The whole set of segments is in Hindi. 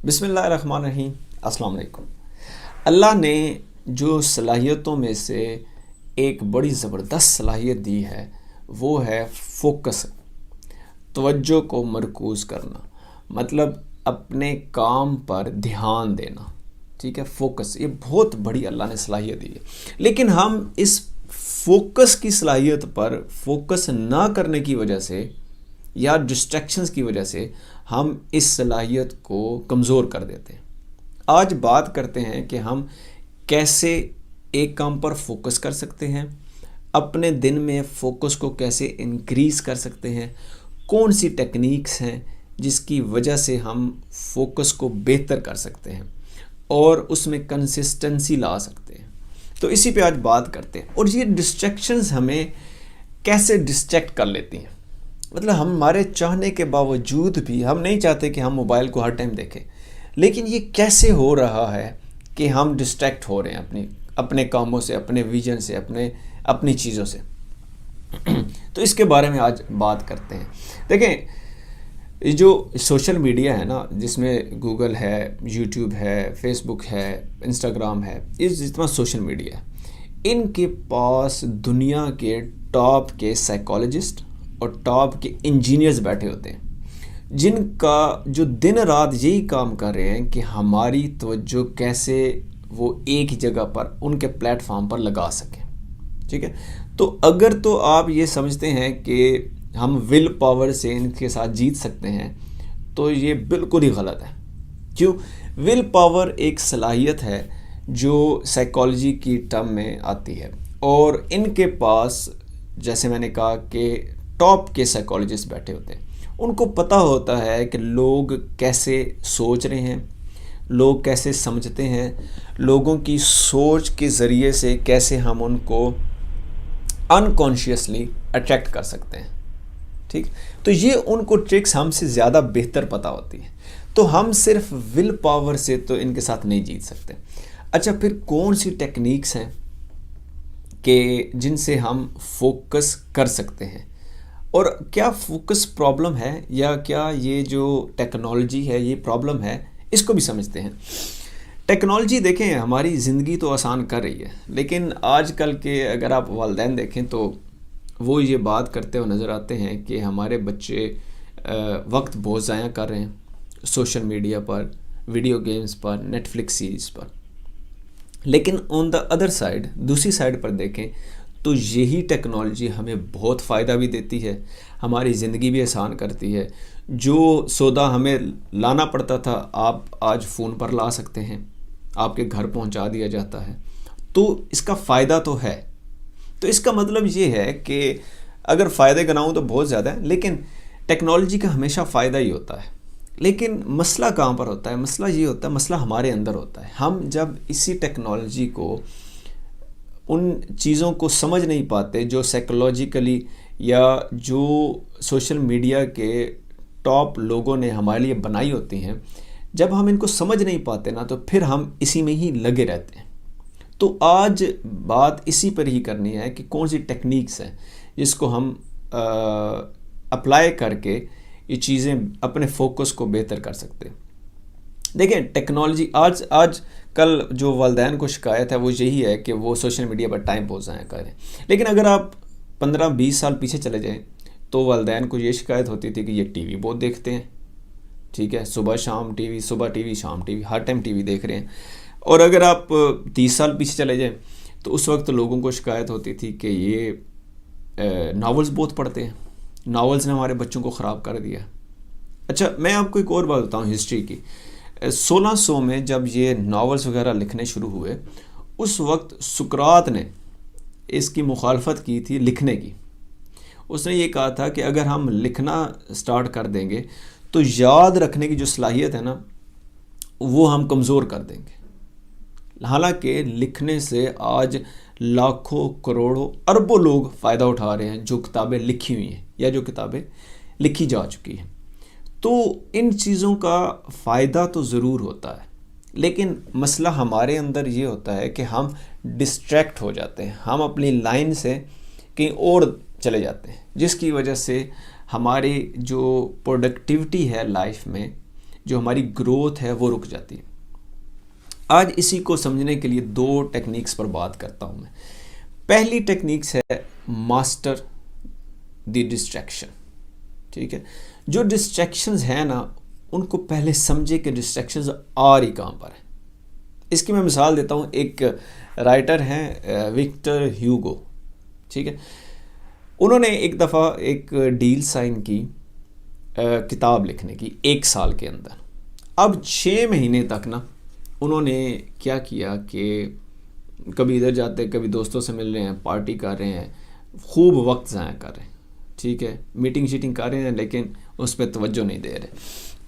बिस्मिल्लाहिर्रहमानिर्रहीम। अस्सलाम वालेकुम। अल्लाह ने जो सलाहियतों में से एक बड़ी ज़बरदस्त सलाहियत दी है वो है फोकस, तवज्जो को मरकूज़ करना, मतलब अपने काम पर ध्यान देना। ठीक है, फोकस ये बहुत बड़ी अल्लाह ने सलाहियत दी है। लेकिन हम इस फोकस की सलाहियत पर फोकस ना करने की वजह से या डिस्ट्रैक्शंस की वजह से हम इस सलाहियत को कमज़ोर कर देते हैं। आज बात करते हैं कि हम कैसे एक काम पर फोकस कर सकते हैं, अपने दिन में फोकस को कैसे इंक्रीज़ कर सकते हैं, कौन सी टेक्निक्स हैं जिसकी वजह से हम फोकस को बेहतर कर सकते हैं और उसमें कंसिस्टेंसी ला सकते हैं। तो इसी पे आज बात करते हैं। और ये डिस्ट्रैक्शंस हमें कैसे डिस्ट्रैक्ट कर लेती हैं, मतलब हमारे चाहने के बावजूद भी हम नहीं चाहते कि हम मोबाइल को हर टाइम देखें, लेकिन ये कैसे हो रहा है कि हम डिस्ट्रैक्ट हो रहे हैं अपने कामों से, अपने विजन से, अपनी चीज़ों से। तो इसके बारे में आज बात करते हैं। देखें, ये जो सोशल मीडिया है ना, जिसमें गूगल है, यूट्यूब है, फेसबुक है, इंस्टाग्राम है, ये जितना सोशल मीडिया है, इनके पास दुनिया के टॉप के साइकोलॉजिस्ट और टॉप के इंजीनियर्स बैठे होते हैं, जिनका जो दिन रात यही काम कर रहे हैं कि हमारी तवज्जो कैसे वो एक ही जगह पर उनके प्लेटफॉर्म पर लगा सकें। ठीक है, तो अगर तो आप ये समझते हैं कि हम विल पावर से इनके साथ जीत सकते हैं, तो ये बिल्कुल ही गलत है। क्यों? विल पावर एक सलाहियत है जो साइकोलॉजी की टर्म में आती है, और इनके पास जैसे मैंने कहा कि टॉप के साइकोलॉजिस्ट बैठे होते हैं। उनको पता होता है कि लोग कैसे सोच रहे हैं, लोग कैसे समझते हैं, लोगों की सोच के ज़रिए से कैसे हम उनको अनकॉन्शियसली अट्रैक्ट कर सकते हैं। ठीक, तो ये उनको ट्रिक्स हमसे ज़्यादा बेहतर पता होती है। तो हम सिर्फ विल पावर से तो इनके साथ नहीं जीत सकते। अच्छा, फिर कौन सी टेक्निक्स हैं कि जिनसे हम फोकस कर सकते हैं, और क्या फोकस प्रॉब्लम है या क्या ये जो टेक्नोलॉजी है ये प्रॉब्लम है, इसको भी समझते हैं। टेक्नोलॉजी देखें हमारी ज़िंदगी तो आसान कर रही है, लेकिन आजकल के अगर आप वालिदैन देखें तो वो ये बात करते हुए नज़र आते हैं कि हमारे बच्चे वक्त बहुत ज़ाया कर रहे हैं सोशल मीडिया पर, वीडियो गेम्स पर, नेटफ्लिक्स सीरीज़ पर। लेकिन ऑन द अदर साइड, दूसरी साइड पर देखें तो यही टेक्नोलॉजी हमें बहुत फ़ायदा भी देती है, हमारी ज़िंदगी भी आसान करती है। जो सौदा हमें लाना पड़ता था, आप आज फ़ोन पर ला सकते हैं, आपके घर पहुंचा दिया जाता है। तो इसका फ़ायदा तो है। तो इसका मतलब ये है कि अगर फ़ायदे गिनाऊँ तो बहुत ज़्यादा है, लेकिन टेक्नोलॉजी का हमेशा फ़ायदा ही होता है। लेकिन मसला कहाँ पर होता है? मसला ये होता है, मसला हमारे अंदर होता है। हम जब इसी टेक्नोलॉजी को, उन चीज़ों को समझ नहीं पाते जो साइकोलॉजिकली या जो सोशल मीडिया के टॉप लोगों ने हमारे लिए बनाई होती हैं, जब हम इनको समझ नहीं पाते ना, तो फिर हम इसी में ही लगे रहते हैं। तो आज बात इसी पर ही करनी है कि कौन सी टेक्निक्स हैं जिसको हम अप्लाई करके ये चीज़ें अपने फोकस को बेहतर कर सकते हैं। देखें, टेक्नोलॉजी आज कल जो वालिदैन को शिकायत है वो यही है कि वो सोशल मीडिया पर टाइम बहुत ज़ाया करें। लेकिन अगर आप 15-20 साल पीछे चले जाएं तो वालिदैन को ये शिकायत होती थी कि ये टीवी बहुत देखते हैं। ठीक है, सुबह शाम टीवी, सुबह टीवी, शाम टीवी, हर टाइम टीवी देख रहे हैं। और अगर आप 30 साल पीछे चले जाएं तो उस वक्त लोगों को शिकायत होती थी कि ये नावल्स बहुत पढ़ते हैं, नावल्स ने हमारे बच्चों को ख़राब कर दिया। अच्छा, मैं आपको एक और बात बताऊँ हिस्ट्री की। 1600 में जब ये नावल्स वगैरह लिखने शुरू हुए, उस वक्त सुकरात ने इसकी मुखालफत की थी लिखने की। उसने ये कहा था कि अगर हम लिखना स्टार्ट कर देंगे तो याद रखने की जो सलाहियत है ना, वो हम कमज़ोर कर देंगे। हालांकि लिखने से आज लाखों, करोड़ों, अरबों लोग फ़ायदा उठा रहे हैं जो किताबें लिखी हुई हैं या जो किताबें लिखी जा चुकी हैं। तो इन चीज़ों का फ़ायदा तो ज़रूर होता है, लेकिन मसला हमारे अंदर ये होता है कि हम डिस्ट्रैक्ट हो जाते हैं, हम अपनी लाइन से कहीं और चले जाते हैं, जिसकी वजह से हमारी जो प्रोडक्टिविटी है लाइफ में, जो हमारी ग्रोथ है वो रुक जाती है। आज इसी को समझने के लिए 2 टेक्निक्स पर बात करता हूँ मैं। पहली टेक्निक्स है मास्टर द डिस्ट्रैक्शन। ठीक है, जो डिस्ट्रैक्शंस हैं ना, उनको पहले समझे कि डिस्ट्रैक्शंस आ रही कहाँ पर है। इसकी मैं मिसाल देता हूँ। एक राइटर हैं विक्टर ह्यूगो। ठीक है, उन्होंने एक दफ़ा एक डील साइन की किताब लिखने की 1 साल के अंदर। अब 6 महीने तक ना उन्होंने क्या किया कि कभी इधर जाते, कभी दोस्तों से मिल रहे हैं, पार्टी कर रहे हैं, खूब वक्त ज़ाया कर रहे हैं। ठीक है, मीटिंग शीटिंग कर रहे हैं, लेकिन उस पर तवज्जो नहीं दे रहे।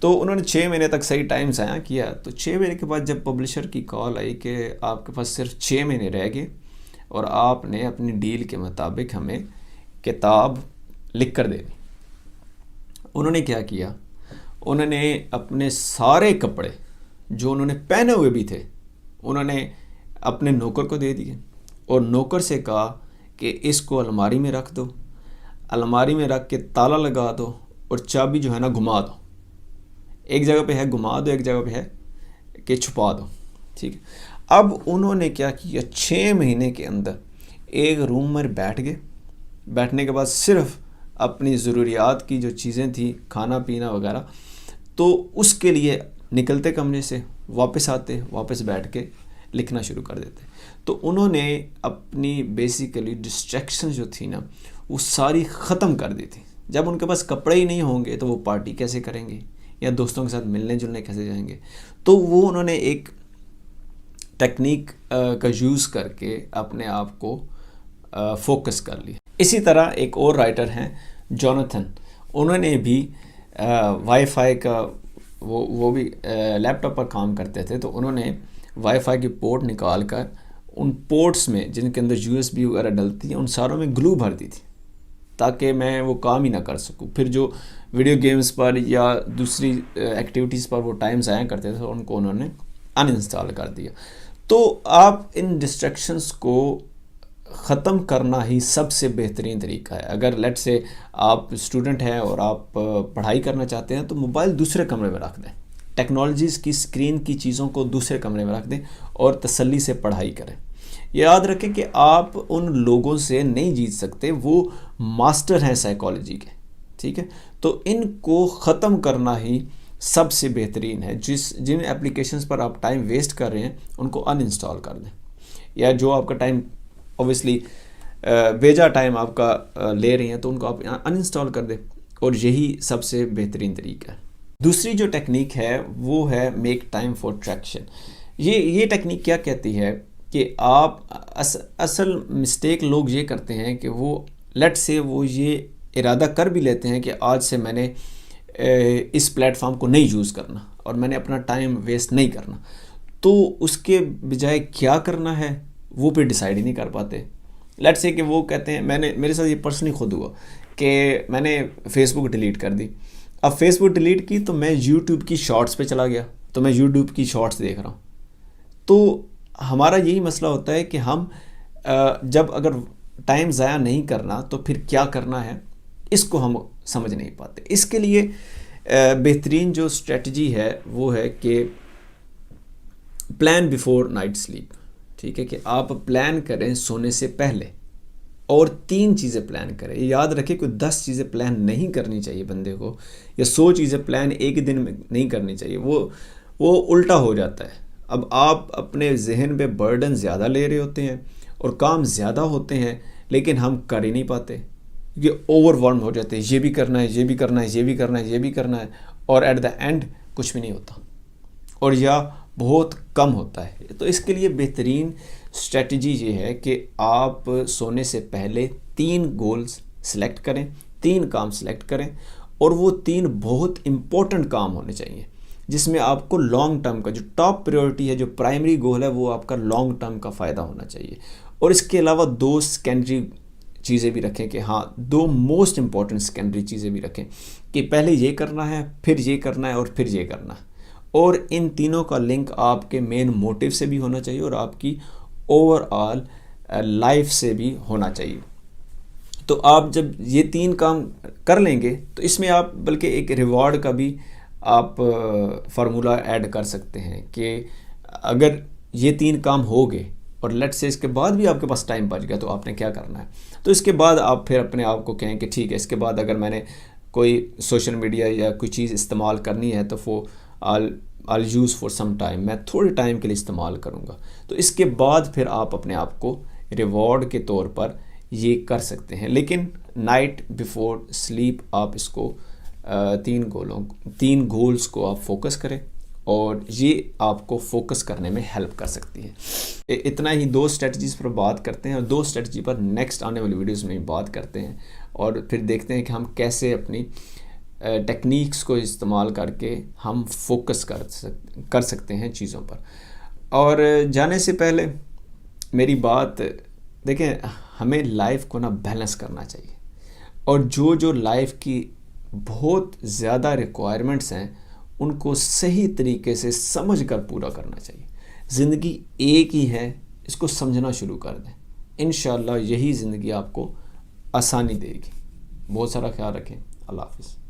तो उन्होंने 6 महीने तक सही टाइम ज़ाया किया। तो 6 महीने के बाद जब पब्लिशर की कॉल आई कि आपके पास सिर्फ 6 महीने रह गए और आपने अपनी डील के मुताबिक हमें किताब लिख कर देनी, उन्होंने क्या किया, उन्होंने अपने सारे कपड़े जो उन्होंने पहने हुए भी थे, उन्होंने अपने नौकर को दे दिए और नौकर से कहा कि इसको अलमारी में रख दो, अलमारी में रख के ताला लगा दो और चाबी जो है ना घुमा दो। एक जगह पे है घुमा दो, एक जगह पे है कि छुपा दो। ठीक है, अब उन्होंने क्या किया, 6 महीने के अंदर एक रूम में बैठ गए। बैठने के बाद सिर्फ अपनी ज़रूरियात की जो चीज़ें थी, खाना पीना वगैरह, तो उसके लिए निकलते कमरे से, वापस आते, वापस बैठ के लिखना शुरू कर देते। तो उन्होंने अपनी बेसिकली डिस्ट्रैक्शन जो थी ना, वो सारी ख़त्म कर दी थी। जब उनके पास कपड़े ही नहीं होंगे तो वो पार्टी कैसे करेंगे या दोस्तों के साथ मिलने जुलने कैसे जाएंगे। तो वो उन्होंने एक टेक्निक का यूज़ करके अपने आप को फोकस कर लिया। इसी तरह एक और राइटर हैं जोनाथन, उन्होंने भी वाईफाई का वो भी लैपटॉप पर काम करते थे। तो उन्होंने वाईफाई की पोर्ट निकाल कर उन पोर्ट्स में जिनके अंदर यूएसबी वगैरह डलती है, उन सारों में ग्लू भर दी थी ताकि मैं वो काम ही ना कर सकूं। फिर जो वीडियो गेम्स पर या दूसरी एक्टिविटीज़ पर वो टाइम ज़ाया करते थे, उनको उन्होंने अनइंस्टॉल कर दिया। तो आप इन डिस्ट्रैक्शंस को ख़त्म करना ही सबसे बेहतरीन तरीका है। अगर लेट से आप स्टूडेंट हैं और आप पढ़ाई करना चाहते हैं, तो मोबाइल दूसरे कमरे में रख दें, टेक्नोलॉजीज़ की स्क्रीन की चीज़ों को दूसरे कमरे में रख दें और तसल्ली से पढ़ाई करें। याद रखें कि आप उन लोगों से नहीं जीत सकते, वो मास्टर हैं साइकोलॉजी के। ठीक है, तो इनको ख़त्म करना ही सबसे बेहतरीन है। जिन एप्लीकेशंस पर आप टाइम वेस्ट कर रहे हैं उनको अनइंस्टॉल कर दें, या जो आपका टाइम ऑब्वियसली बेजा टाइम आपका ले रही हैं तो उनको आप अनइंस्टॉल कर दें, और यही सबसे बेहतरीन तरीका है। दूसरी जो टेक्निक है वो है मेक टाइम फॉर ट्रैक्शन। ये टेक्निक क्या कहती है कि आप असल मिस्टेक लोग ये करते हैं कि वो लेट से वो ये इरादा कर भी लेते हैं कि आज से मैंने इस प्लेटफॉर्म को नहीं यूज़ करना और मैंने अपना टाइम वेस्ट नहीं करना, तो उसके बजाय क्या करना है वो भी डिसाइड ही नहीं कर पाते। लेट्स से कि वो कहते हैं, मेरे साथ ये पर्सनली खुद हुआ कि मैंने फेसबुक डिलीट कर दी। अब फेसबुक डिलीट की तो मैं यूट्यूब की शॉर्ट्स पे चला गया, तो मैं यूट्यूब की शॉर्ट्स देख रहा हूँ। तो हमारा यही मसला होता है कि हम जब अगर टाइम ज़ाया नहीं करना तो फिर क्या करना है, इसको हम समझ नहीं पाते। इसके लिए बेहतरीन जो स्ट्रेटजी है वो है कि प्लान बिफोर नाइट स्लीप। ठीक है, कि आप प्लान करें सोने से पहले, और 3 चीज़ें प्लान करें। याद रखें कोई 10 चीज़ें प्लान नहीं करनी चाहिए बंदे को, या 100 चीज़ें प्लान एक दिन में नहीं करनी चाहिए, वो उल्टा हो जाता है। अब आप अपने जहन पे बर्डन ज़्यादा ले रहे होते हैं और काम ज़्यादा होते हैं, लेकिन हम कर ही नहीं पाते क्योंकि ओवरवेल्म हो जाते हैं। ये भी करना है, ये भी करना है, ये भी करना है, ये भी करना है, और एट द एंड कुछ भी नहीं होता, और या बहुत कम होता है। तो इसके लिए बेहतरीन स्ट्रेटजी ये है कि आप सोने से पहले 3 गोल्स सिलेक्ट करें, 3 काम सिलेक्ट करें, और वो 3 बहुत इम्पोर्टेंट काम होने चाहिए जिसमें आपको लॉन्ग टर्म का जो टॉप प्रायोरिटी है, जो प्राइमरी गोल है, वो आपका लॉन्ग टर्म का फ़ायदा होना चाहिए। और इसके अलावा 2 सेकेंडरी चीज़ें भी रखें कि हाँ 2 मोस्ट इम्पॉर्टेंट सेकेंडरी चीज़ें भी रखें कि पहले ये करना है, फिर ये करना है, और फिर ये करना है। और इन तीनों का लिंक आपके मेन मोटिव से भी होना चाहिए और आपकी ओवरऑल लाइफ से भी होना चाहिए। तो आप जब ये 3 काम कर लेंगे तो इसमें आप बल्कि एक रिवॉर्ड का भी आप फार्मूला ऐड कर सकते हैं कि अगर ये 3 काम हो गए और लेट्स से इसके बाद भी आपके पास टाइम बच गया तो आपने क्या करना है। तो इसके बाद आप फिर अपने आप को कहें कि ठीक है, इसके बाद अगर मैंने कोई सोशल मीडिया या कोई चीज़ इस्तेमाल करनी है तो वो आल यूज़ फॉर सम टाइम, मैं थोड़े टाइम के लिए इस्तेमाल करूँगा। तो इसके बाद फिर आप अपने आप को रिवॉर्ड के तौर पर ये कर सकते हैं। लेकिन नाइट बिफोर स्लीप आप इसको 3 गोल्स को आप फोकस करें और ये आपको फोकस करने में हेल्प कर सकती है। इतना ही 2 स्ट्रेटजीज़ पर बात करते हैं और 2 स्ट्रेटजी पर नेक्स्ट आने वाली वीडियोस में बात करते हैं और फिर देखते हैं कि हम कैसे अपनी टेक्निक्स को इस्तेमाल करके हम फोकस कर सकते हैं चीज़ों पर। और जाने से पहले मेरी बात देखें, हमें लाइफ को ना बैलेंस करना चाहिए और जो लाइफ की बहुत ज़्यादा रिक्वायरमेंट्स हैं उनको सही तरीके से समझ कर पूरा करना चाहिए। ज़िंदगी एक ही है, इसको समझना शुरू कर दें, इंशाल्लाह यही ज़िंदगी आपको आसानी देगी। बहुत सारा ख्याल रखें। अल्लाह हाफ़िज़।